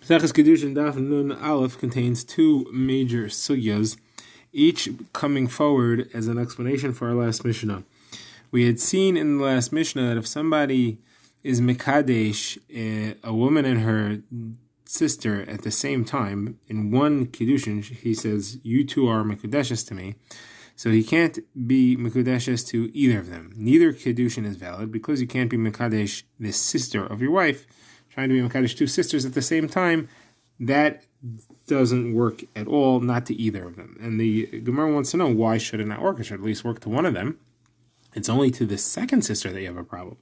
Pesach's Kiddushin Daf Nun Aleph contains two major sugyas, each coming forward as an explanation for our last Mishnah. We had seen in the last Mishnah that if somebody is Mekadesh, a woman and her sister at the same time, in one Kiddushin, he says, you two are Mekudeshes to me. So he can't be Mekudeshes to either of them. Neither Kiddushin is valid because you can't be Mekadesh, the sister of your wife, trying to be Mekadesh two sisters at the same time. That doesn't work at all, not to either of them. And the Gemara wants to know, why should it not work? It should at least work to one of them. It's only to the second sister that you have a problem.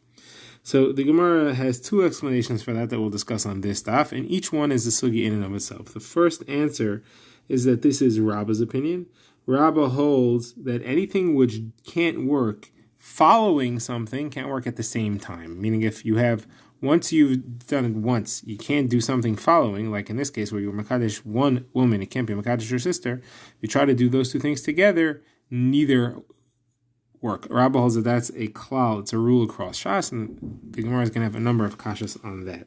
So the Gemara has two explanations for that we'll discuss on this daf, and each one is a sugi in and of itself. The first answer is that this is Rabba's opinion. Rabba holds that anything which can't work following something can't work at the same time. Meaning if you have, once you've done it once, you can't do something following, like in this case where you're Mekadesh one woman, it can't be Mekadesh your sister. You try to do those two things together, neither work. Rabba holds that that's a klal, it's a rule across Shas, and the Gemara is going to have a number of kashas on that.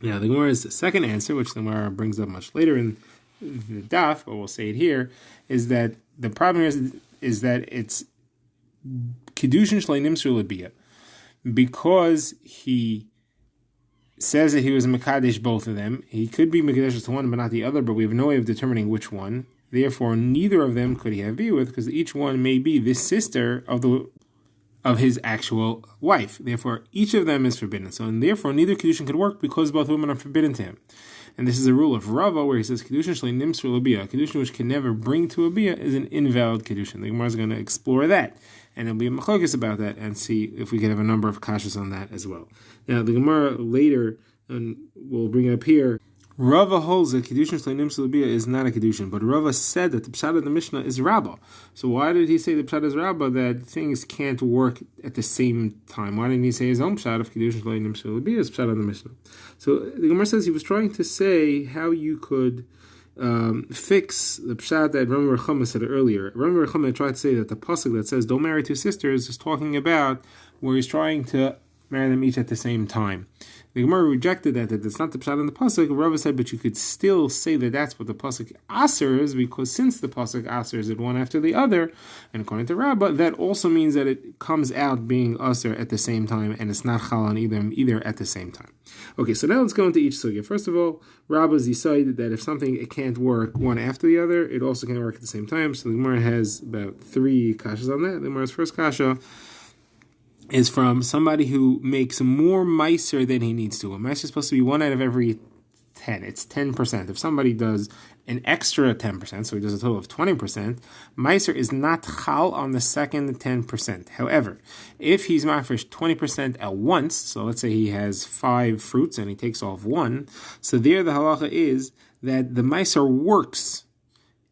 Now, the Gemara's second answer, which the Gemara brings up much later in the daf, but we'll say it here, is that the problem is that it's Kiddushin Shlei Nimsur L'Biyah. Because he says that he was Mekadesh both of them, he could be Mekadesh to one but not the other, but we have no way of determining which one. Therefore, neither of them could he have biyah with, because each one may be the sister of his actual wife. Therefore, each of them is forbidden. So, and therefore, neither Kiddushin could work because both women are forbidden to him. And this is a rule of Rava where he says Kiddushin Shlei Nimsur L'Biyah. A Kiddushin which can never bring to a biyah is an invalid Kiddushin. The Gemara is going to explore that, and there'll be a machlokes about that, and see if we can have a number of kashas on that as well. Now, the Gemara later, and we'll bring it up here, Rava holds that Kiddushin Shlei Nimsur L'Biyah is not a Kiddushin, but Rava said that the pshat of the Mishnah is Rabbah. So why did he say the pshat is Rabbah, that things can't work at the same time? Why didn't he say his own pshat of Kiddushin Shlei Nimsur L'Biyah is pshat of the Mishnah? So the Gemara says he was trying to say how you could fix the pshat that Rami Rechama said earlier. Rami Rechama tried to say that the pasuk that says don't marry two sisters is talking about where he's trying to marry them each at the same time. The Gemara rejected that it's not the pshat in the pasuk. Rava said, but you could still say that that's what the pasuk asers, because since the pasuk asers it one after the other, and according to Rabba, that also means that it comes out being aser at the same time, and it's not chal on either at the same time. Okay, so now let's go into each sugya. First of all, Rabba's decided that if something it can't work one after the other, it also can't work at the same time. So the Gemara has about three kashas on that. The Gemara's first kasha is from somebody who makes more meiser than he needs to. A meiser is supposed to be 1 out of every 10. It's 10%. If somebody does an extra 10%, so he does a total of 20%, meiser is not chal on the second 10%. However, if he's mafresh 20% at once, so let's say he has 5 fruits and he takes off 1, so there the halacha is that the meiser works,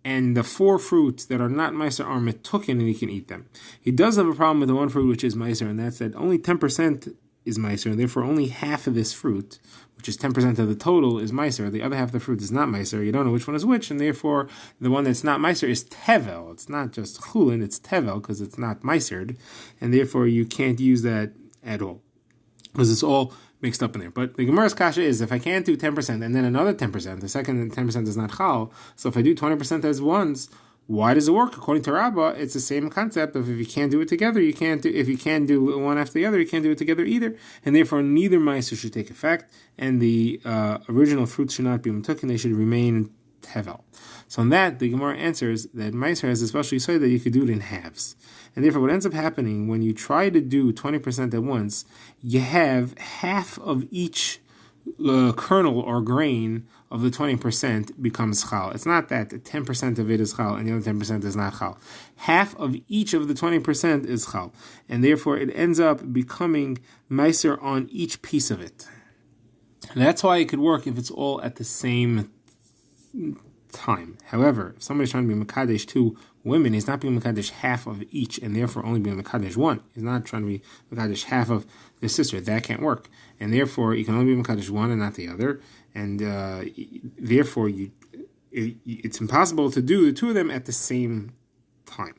and the 4 fruits that are not meiser are metukin, and he can eat them. He does have a problem with the 1 fruit which is meiser, and that's that only 10% is meiser, and therefore only half of this fruit, which is 10% of the total, is meiser. The other half of the fruit is not meiser. You don't know which one is which, and therefore the one that's not meiser is tevel. It's not just chulin, it's tevel, because it's not meisered, and therefore you can't use that at all, because it's all mixed up in there. But the Gemara's kasha is, if I can't do 10% and then another 10%, the second 10% is not chal, so if I do 20% as once, why does it work? According to Rabbah, it's the same concept of if you can't do it together, you can't do, if you can do one after the other, you can't do it together either, and therefore neither meiser should take effect, and the original fruits should not be mtukin, they should remain tevel. So on that, the Gemara answers that meiser has especially said that you could do it in halves. And therefore, what ends up happening when you try to do 20% at once, you have half of each kernel or grain of the 20% becomes chal. It's not that 10% of it is chal and the other 10% is not chal. Half of each of the 20% is chal. And therefore, it ends up becoming meiser on each piece of it. And that's why it could work if it's all at the same time. However, if somebody's trying to be Mekadesh 2 women, he's not being Mekadesh half of each, and therefore only being Mekadesh 1. He's not trying to be Mekadesh half of the sister. That can't work. And therefore, you can only be Mekadesh 1 and not the other. And therefore, it's impossible to do the two of them at the same time.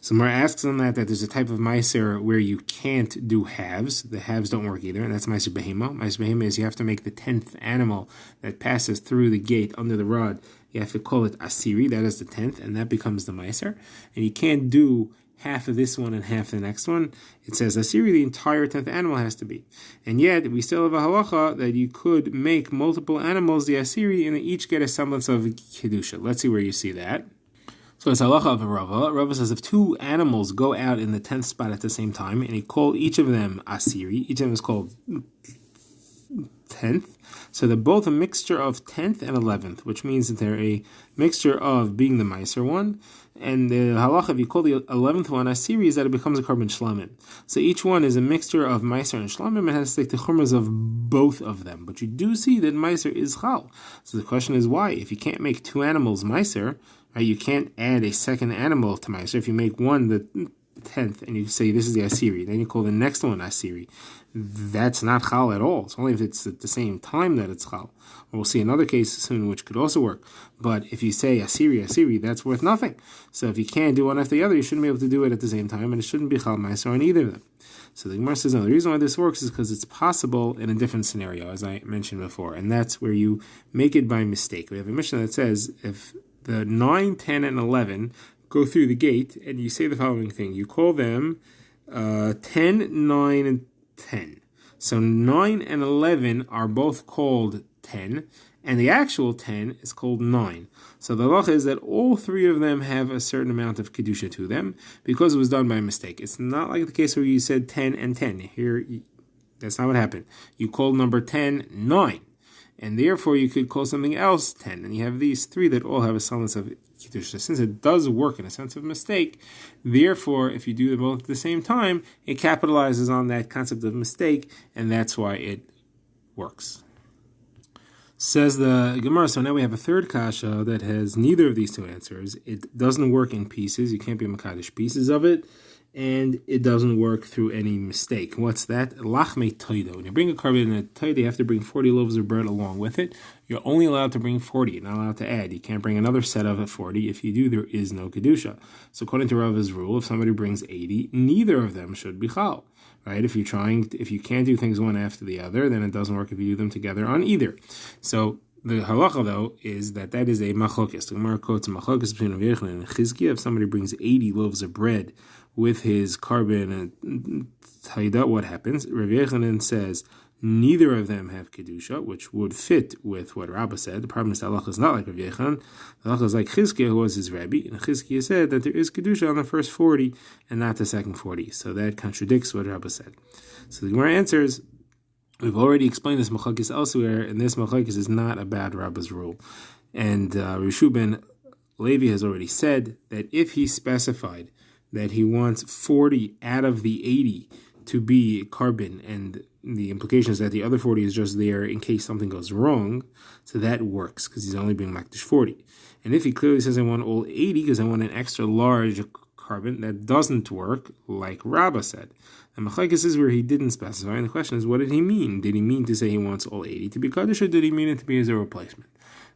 So Mar asks on that there's a type of meiser where you can't do halves. The halves don't work either, and that's meiser behema. Meiser behema is you have to make the 10th animal that passes through the gate under the rod. You have to call it asiri, that is the 10th, and that becomes the meiser. And you can't do half of this one and half the next one. It says asiri, the entire 10th animal has to be. And yet, we still have a halacha that you could make multiple animals the asiri, and they each get a semblance of kedusha. Let's see where you see that. So it's halacha of Rava. Rava says if two animals go out in the 10th spot at the same time, and you call each of them asiri, each of them is called 10th, so they're both a mixture of 10th and 11th, which means that they're a mixture of being the meiser one, and the halacha, if you call the 11th one asiri, is that it becomes a carbon shlamim. So each one is a mixture of meiser and shlamim, and has to take the chumras of both of them. But you do see that meiser is chal. So the question is why? If you can't make two animals meiser, right, you can't add a second animal to meiser. If you make one the 10th and you say this is the asiri, then you call the next one asiri, that's not chal at all. It's only if it's at the same time that it's chal. We'll see another case soon which could also work. But if you say asiri, that's worth nothing. So if you can't do one after the other, you shouldn't be able to do it at the same time, and it shouldn't be chal meiser on either of them. So the Gemara says, no, the reason why this works is because it's possible in a different scenario, as I mentioned before, and that's where you make it by mistake. We have a Mishnah that says if the 9, 10, and 11 go through the gate, and you say the following thing. You call them 10, 9, and 10. So 9 and 11 are both called 10, and the actual 10 is called 9. So the halacha is that all three of them have a certain amount of kedusha to them because it was done by mistake. It's not like the case where you said 10 and 10. Here, that's not what happened. You called number 10, 9. And therefore you could call something else 10. And you have these three that all have a semblance of kedusha. Since it does work in a sense of mistake, therefore if you do them both at the same time, it capitalizes on that concept of mistake, and that's why it works. Says the Gemara, so now we have a third kasha that has neither of these two answers. It doesn't work in pieces. You can't be makadosh pieces of it. And it doesn't work through any mistake. What's that? Lachme toido. When you bring a carbon in a toido, you have to bring 40 loaves of bread along with it. You're only allowed to bring 40. You're not allowed to add. You can't bring another set of 40. If you do, there is no kedusha. So according to Rava's rule, if somebody brings 80, neither of them should be chal. Right? If you can't do things one after the other, then it doesn't work if you do them together on either. So the halacha, though, is that is a machlokes. The Gemara quotes a machlokes between Rav Yochanan and Chizkiah. If somebody brings 80 loaves of bread with his carbon and taida, what happens? Rav Yochanan says neither of them have kedusha, which would fit with what Rabbah said. The problem is the halacha is not like Rav Yochanan. The halacha is like Chizkiah, who was his rabbi, and Chizkiah said that there is kedusha on the first 40 and not the second 40. So that contradicts what Rabbah said. So the Gemara answers, we've already explained this machlokes elsewhere, and this machlokes is not about Rabbah's rule. And Rishu ben Levi has already said that if he specified that he wants 40 out of the 80 to be carbon, and the implication is that the other 40 is just there in case something goes wrong, so that works, because he's only being makdish 40. And if he clearly says I want all 80 because I want an extra large carbon, that doesn't work, like Rabbah said. And machlokes is where he didn't specify, and the question is, what did he mean? Did he mean to say he wants all 80 to be kaddish, or did he mean it to be as a replacement?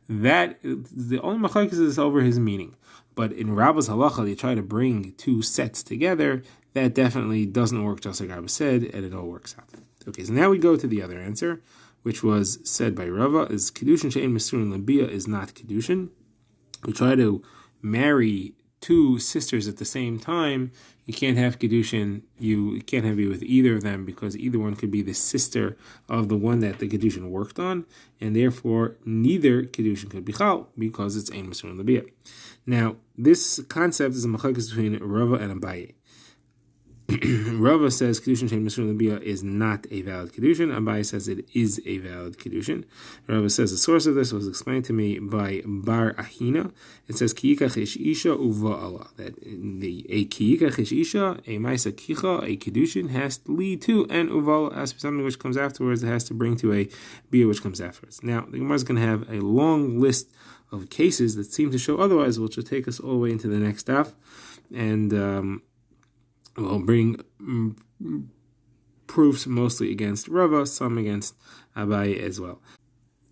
That, the only machlokes is over his meaning. But in Rabbah's halacha, they try to bring two sets together. That definitely doesn't work, just like Rabbah said, and it all works out. Okay, so now we go to the other answer, which was said by Rava, is Kiddushin she'ein mesurin labia is not Kiddushin. We try to marry two sisters at the same time. You can't have Kiddushin, you can't have it with either of them, because either one could be the sister of the one that the Kiddushin worked on, and therefore neither Kiddushin could be chal, because it's ein mesurin labia. Now, this concept is a machlokes between Rava and Abaye. Rava says Kiddushin she'ein mesurin labia is not a valid Kiddushin. Abaye says it is a valid Kiddushin. Rava says the source of this was explained to me by Bar Ahina. It says Kiyikach ish isha uva'ala, that a Kiyikach ish isha, a Maisa Kicha, a Kiddushin has to lead to an uva'ala, as for something which comes afterwards, it has to bring to a bia which comes afterwards. Now, the Gemara is going to have a long list of cases that seem to show otherwise, which will take us all the way into the next daf, and we'll bring proofs mostly against Rava, some against Abaye as well.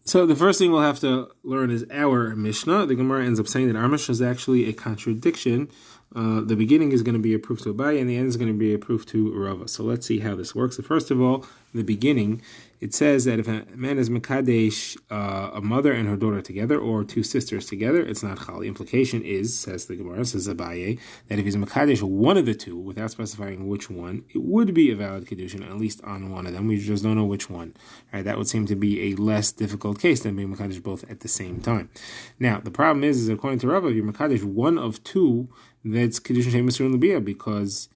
So the first thing we'll have to learn is our Mishnah. The Gemara ends up saying that our Mishnah is actually a contradiction. The beginning is going to be a proof to Abaye, and the end is going to be a proof to Rava. So let's see how this works. So first of all, in the beginning, it says that if a man is Mekadesh, a mother and her daughter together, or two sisters together, it's not Chal. The implication is, says the Gemara, says Abaye, that if he's Mekadesh one of the two, without specifying which one, it would be a valid Kiddushin, at least on one of them. We just don't know which one. Right? That would seem to be a less difficult case than being Mekadesh both at the same time. Now, the problem is according to Rava, if you're Mekadesh one of two, that's Kiddushin Shem Yisrael L'Biyah, because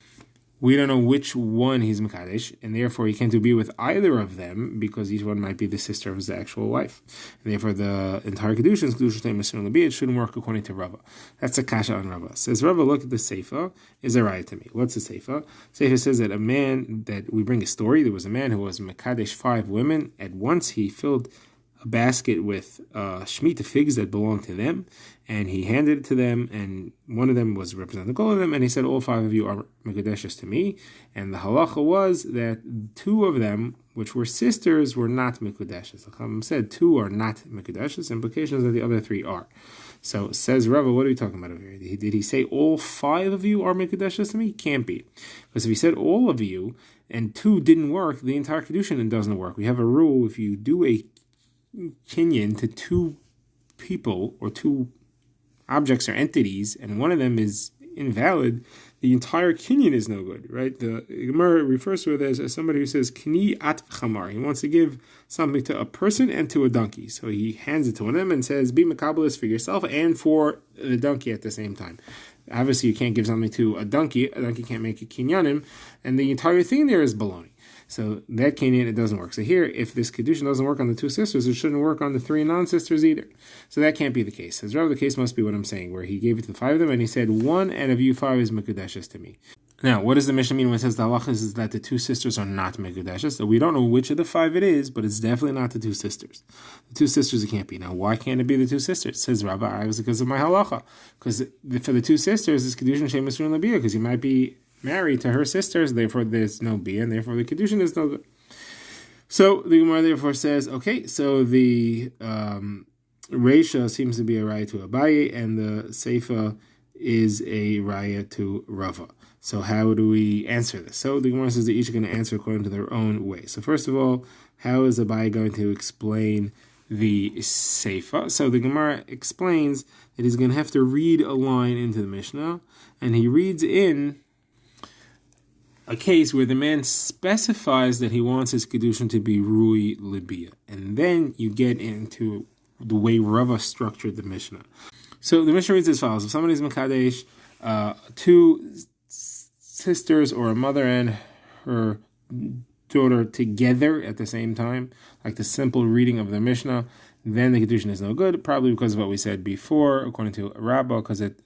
we don't know which one he's Mekadesh, and therefore he can't be with either of them, because each one might be the sister of his actual wife. And therefore the entire Kiddushin is Kiddushin Shem Yisrael L'Biyah. It shouldn't work according to Rava. That's a kasha on Rava. Says Rava, look at the Seifa, is a raya to me. What's the Seifa? Seifa says that a man, that we bring a story, there was a man who was Mekadesh 5 women. At once he filled a basket with Shemitah figs that belonged to them, and he handed it to them, and one of them was representing all of them, and he said, all 5 of you are Mekudeshes to me. And the halacha was that 2 of them, which were sisters, were not Mekudeshes. The Chacham said 2 are not Mekudeshes, implications that the other 3 are. So says Rava, what are we talking about over here? Did he say all 5 of you are Mekudeshes to me? Can't be. Because if he said all of you, and 2 didn't work, the entire Kiddushin doesn't work. We have a rule, if you do a kinyan to 2 people or 2 objects or entities, and one of them is invalid, the entire kinyan is no good, right? The Gemara refers to it as somebody who says kini at chamar. He wants to give something to a person and to a donkey, so he hands it to one of them and says, "Be makabelis for yourself and for the donkey at the same time." Obviously, you can't give something to a donkey. A donkey can't make a kinyanim, and the entire thing there is baloney. So that kinyan, it doesn't work. So here, if this Kiddushin doesn't work on the 2 sisters, it shouldn't work on the 3 non-sisters either. So that can't be the case. As rather, the case must be what I'm saying, where he gave it to the 5 of them, and he said, 1 out of you 5 is Mekudeshes to me. Now, what does the Mishnah mean when it says the halacha is that the 2 sisters are not Mekudeshes? So we don't know which of the 5 it is, but it's definitely not the 2 sisters. The 2 sisters it can't be. Now, why can't it be the 2 sisters? It says Rabbi, it was because of my halacha. Because for the 2 sisters, it's Kiddushin Shem Yisrael L'Biyah, because you might be married to her sisters, therefore there's no bia, and therefore the Kiddushin is no good. So the Gemara therefore says, okay, so the Reisha seems to be a raya to Abaye, and the Seifa is a raya to Rava. So how do we answer this? So the Gemara says that each are going to answer according to their own way. So first of all, how is Abaye going to explain the Seifa? So the Gemara explains that he's going to have to read a line into the Mishnah, and he reads in a case where the man specifies that he wants his Kiddushin to be Rui Libya. And then you get into the way Rava structured the Mishnah. So the Mishnah reads as follows. If somebody's Mekadesh, 2 sisters or a mother and her daughter together at the same time, like the simple reading of the Mishnah, then the Kiddushin is no good, probably because of what we said before, according to Rabbah, because it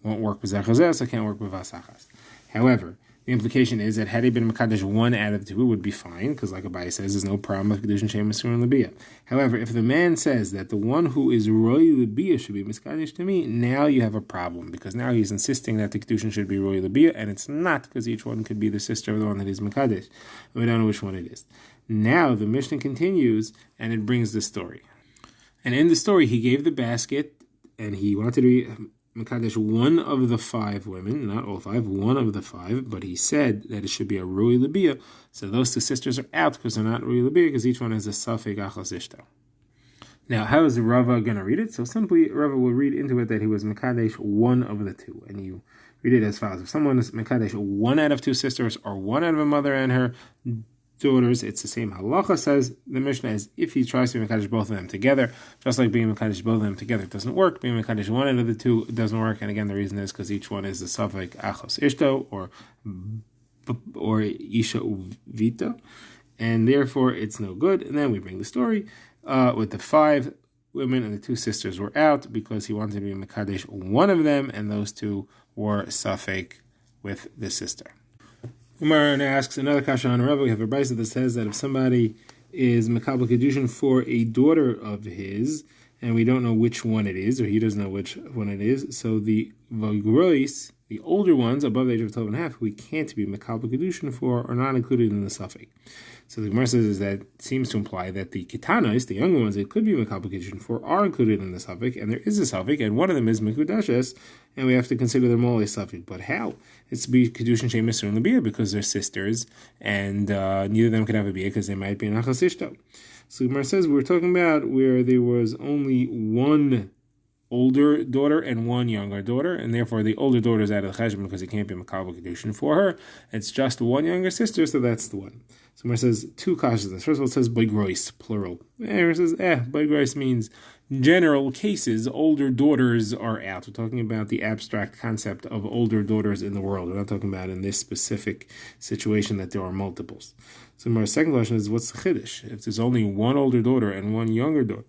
won't work with Zechazeh, so it can't work with Vasachas. However, the implication is that had he been Mekadesh 1 out of 2, it would be fine, because like Abaye says, there's no problem with Kiddushin Shem Yisrael L'Biyah. However, if the man says that the one who is Roy L'Biyah should be Mekadesh to me, now you have a problem, because now he's insisting that the Kiddushin should be Roy L'Biyah, and it's not, because each one could be the sister of the one that is Mekadesh. We don't know which one it is. Now the Mishnah continues, and it brings the story. And in the story, he gave the basket, and he wanted to be Mekadesh 1 of the 5 women, not all 5, 1 of the 5, but he said that it should be a Rui Libiyah. So those 2 sisters are out because they're not Rui Libiyah, because each one has a Safek Achos Ishto. Now, how is Rava going to read it? So simply, Rava will read into it that he was Mekadesh 1 of the 2. And you read it as follows. If someone is Mekadesh 1 out of 2 sisters, or 1 out of a mother and her daughters, it's the same halacha, says the Mishnah, as if he tries to be Mekadesh both of them together. Just like being Mekadesh both of them together doesn't work, being Mekadesh 1 out of the 2 doesn't work, and again the reason is because each one is the Safek Achos Ishto, or Isha Uvita, and therefore it's no good. And then we bring the story with the 5 women and the 2 sisters were out, because he wanted to be Mekadesh 1 of them, and those 2 were Safek with the sister. Umar asks another kasha on Rava. We have a brisa that says that if somebody is Mekabel Kiddushin for a daughter of his, and we don't know which one it is, or he doesn't know which one it is, so the Vagrois The older ones, above the age of 12 and a half, we can't be Mekabel Kiddushin for, are not included in the Safek. So the Gemara says that seems to imply that the Ketanos, the younger ones, it could be Mekabel Kiddushin for, are included in the Safek, and there is a Safek, and one of them is Mekudashes, and we have to consider them all a Safek. But how? It's to be Kiddushin Shem Yisrael and Labiyah, because they're sisters, and neither of them can have a Biyah, because they might be an Achas Ishto. So the Gemara says we're talking about where there was only one older daughter and one younger daughter, and therefore the older daughter is out of the cheshbon because it can't be Mekabel Kiddushin for her. It's just one younger sister, so that's the one. So Mar says two kashas. First of all, it says boigrois, plural. It says boigrois means general cases. Older daughters are out. We're talking about the abstract concept of older daughters in the world. We're not talking about in this specific situation that there are multiples. So Mar's second question is, what's the chiddush? If there's only one older daughter and one younger daughter,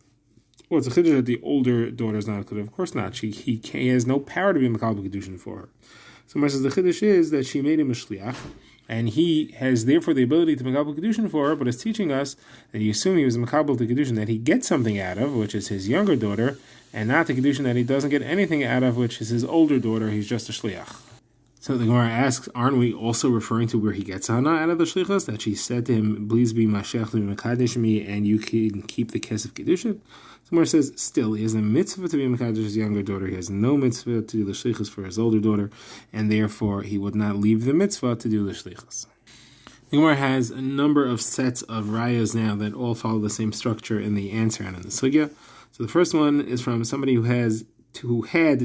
well, it's a chiddush that the older daughter is not included. Of course not. He has no power to be Mekabel Kiddushin for her. So Mar says the chiddush is that she made him a shliach, and he has therefore the ability to Mekabel Kiddushin for her, but is teaching us that you assume he was Mekabel to Kiddushin that he gets something out of, which is his younger daughter, and not the Kiddushin that he doesn't get anything out of, which is his older daughter. He's just a shliach. So the Gemara asks, aren't we also referring to where he gets Hana out of the shlichus? That she said to him, please be Mashech Mekadesh me, and you can keep the Kesef Kiddushin? So Gemara says, still, he has a mitzvah to be Mekadesh's younger daughter. He has no mitzvah to do the shlichus for his older daughter, and therefore he would not leave the mitzvah to do the shlichus. The Gemara has a number of sets of rayas now that all follow the same structure in the answer and in the sugya. So the first one is from somebody who had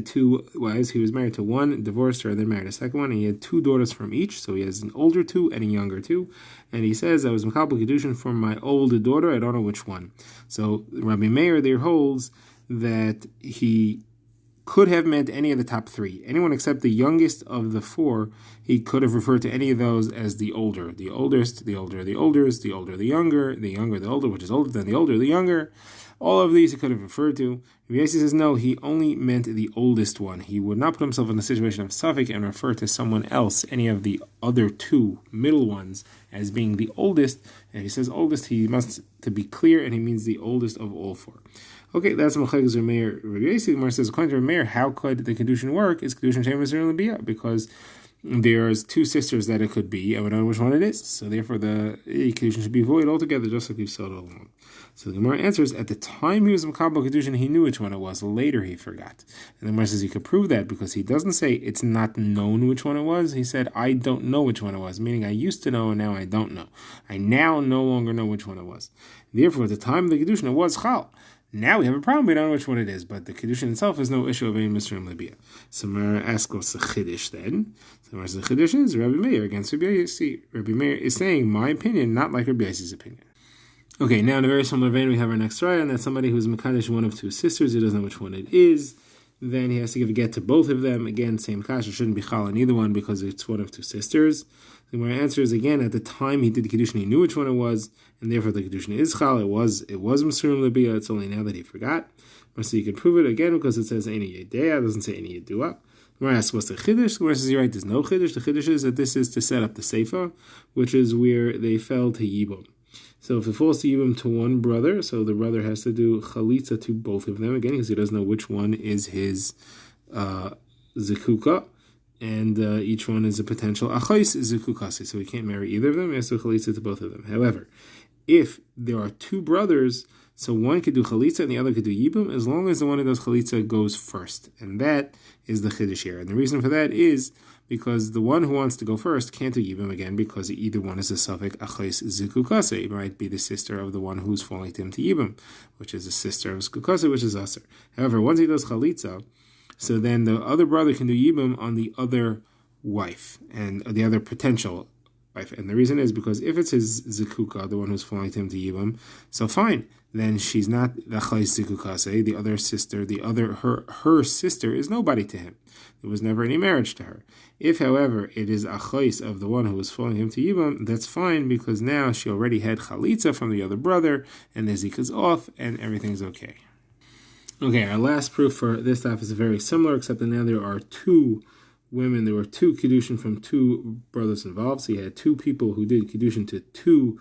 two wives. He was married to one, divorced her, and then married a second one, and he had two daughters from each, so he has an older two and a younger two, and he says, I was Mekabel Kiddushin for my older daughter, I don't know which one. So Rabbi Meir there holds that he could have meant any of the top three. Anyone except the youngest of the four, he could have referred to any of those as the older. The oldest, the older, the oldest, the older, the younger, the older, which is older than the older, the younger. All of these he could have referred to. Rabbi Yossi says no, he only meant the oldest one. He would not put himself in a situation of Safek and refer to someone else, any of the other two middle ones, as being the oldest. And if he says oldest, he must to be clear, and he means the oldest of all four. Okay, that's Machag's Rameir. Rabbi Yossi Gemara says, according to Rameir, how could the Kiddushin work? Is Kiddushin Shem Yisrael and Labiyah? Because there's two sisters that it could be, and we don't know which one it is. So therefore, the Kiddushin should be void altogether, just like we've said all along. So the Gemara answers, at the time he was Mekabel Kiddushin, he knew which one it was. Later he forgot. And the Gemara says he could prove that because he doesn't say it's not known which one it was. He said, I don't know which one it was, meaning I used to know and now I don't know. I now no longer know which one it was. Therefore, at the time of the Kiddushin, it was Chal. Now we have a problem, we don't know which one it is, but the Kiddushin itself is no issue of Ein Misrim Labiyah. So Mara asks what's the Chiddush then? So Mara says the Chiddush is Rabbi Meir against Rabbi Yossi. Rabbi Meir is saying my opinion, not like Rabbi Yossi's opinion. Okay, now in a very similar vein, we have our next raya, and that's somebody who's Mekadesh one of two sisters, he doesn't know which one it is. Then he has to give a get to both of them. Again, same kasha, shouldn't be chal on either one because it's one of two sisters. The Gemara answers again, at the time he did the Kiddushin, he knew which one it was, and therefore the Kiddushin is chal. It was Masurim Labiyah, it's only now that he forgot. So you can prove it again because it says Eini Yedea, it doesn't say Eini Yedua. The Gemara asks, what's the Chiddush? The Gemara says, you're right, there's no Chiddush. The Chiddush is that this is to set up the Seifa, which is where they fell to Yibum. So if it falls to Yibum to one brother, so the brother has to do Chalitza to both of them, again, because he doesn't know which one is his Zekuka, and each one is a potential Achais Zekukasi, so he can't marry either of them, he has to do Chalitza to both of them. However, if there are two brothers, so one could do Chalitza and the other could do Yibum, as long as the one who does Chalitza goes first. And that is the Chiddush here. And the reason for that is because the one who wants to go first can't do Yibum again because either one is a suffix Achais Zikukase. It might be the sister of the one who's falling to him to Yibum, which is a sister of Zikukase, which is Aser. However, once he does Chalitza, so then the other brother can do Yibum on the other wife and the other potential wife. And the reason is because if it's his Zikuka, the one who's falling to him to Yibum, so fine, then she's not the Achais Zikukase, the other sister, her sister is nobody to him. There was never any marriage to her. If, however, it is Achais of the one who was falling him to Yibum, that's fine because now she already had Chalitza from the other brother, and the Zika's off, and everything's okay. Okay, our last proof for this stuff is very similar, except that now there are two women. There were two Kiddushin from two brothers involved. So you had two people who did Kiddushin to two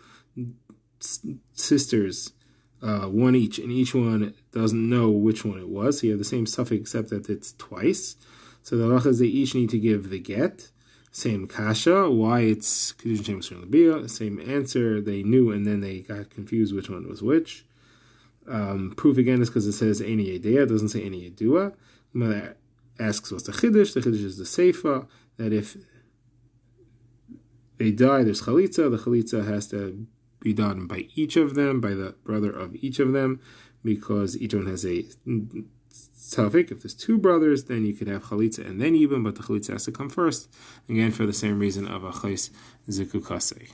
sisters, one each, and each one doesn't know which one it was. So you have the same suffix except that it's twice. So the halacha is they each need to give the get. Same kasha, why it's Kiddushin Daf. Same answer, they knew and then they got confused which one was which. Proof again is because it says Eini Yedea, it doesn't say Eini Yedua. Mother asks what's the Chiddush is the Seifa, that if they die, there's Chalitza, the Chalitza has to be done by each of them, by the brother of each of them, because each one has a Safik. If there's two brothers, then you could have Chalitza and then Yibum, but the Chalitza has to come first, again for the same reason of a Chais Zikukasei.